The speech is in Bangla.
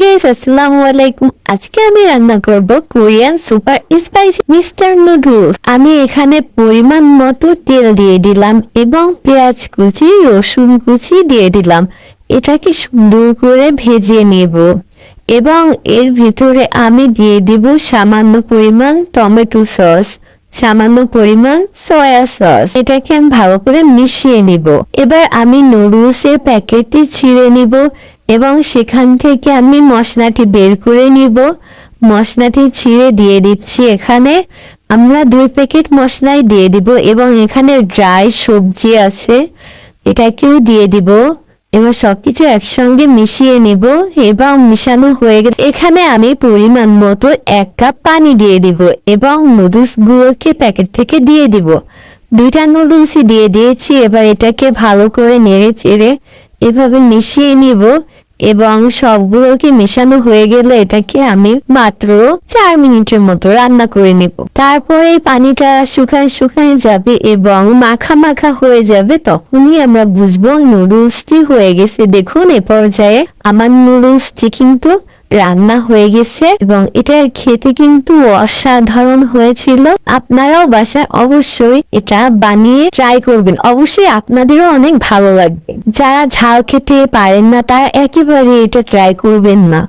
গাইস, আসসালামু আলাইকুম। আজকে আমি রান্না করব Korean super spicy mister noodles. আমি এখানে পরিমাণ মতো তেল দিয়ে দিলাম এবং পেঁয়াজ কুচি, রসুন কুচি দিয়ে দিলাম। এটাকে সুন্দর করে ভেজে নেব এবং এর ভিতরে আমি দিয়ে দিব সামান্য পরিমাণ টমেটো সস, সামান্য পরিমাণ সয়া সস। এটাকে আমি ভালো করে মিশিয়ে নিব। এবার আমি নুডলসের প্যাকেটটি ছিঁড়ে নিব এবং সেখান থেকে আমি মশলাটি বের করে নিব। মশলাটি ছিঁড়ে দিয়ে দিচ্ছি এখানে। আমরা 2 প্যাকেট মশলাই দিয়ে দিব এবং এখানে ড্রাই সবজি আছে, এটাকেও দিয়ে দিব। এবার সবকিছু একসঙ্গে মিশিয়ে নিব এবং মিশানো হয়ে গেলে এখানে আমি পরিমাণ মতো 1 কাপ পানি দিয়ে দিব এবং নুডলস গুলোকে প্যাকেট থেকে দিয়ে দিব। 2টা নুডলসই দিয়ে দিয়েছি। এবার এটাকে ভালো করে নেড়ে চেড়ে এভাবে মিশিয়ে নিব এবং সবগুলোকে মেশানো হয়ে গেলে এটাকে আমি মাত্র 4 মিনিটের মতো রান্না করে নিব। তারপরে এই পানিটা শুকায় যাবে এবং মাখা মাখা হয়ে যাবে, তখনই আমরা বুঝবো নুডলসটি হয়ে গেছে। দেখুন, এ পর্যায়ে আমার নুডলসটি কিন্তু রান্না হয়ে গেছে এবং এটা খেতে কিন্তু অসাধারণ হয়েছিল। আপনারাও বাসায় অবশ্যই এটা বানিয়ে ট্রাই করবেন, অবশ্যই আপনাদেরও অনেক ভালো লাগবে। যারা ঝাল খেতে পারেন না তারা একেবারে এটা ট্রাই করবেন না।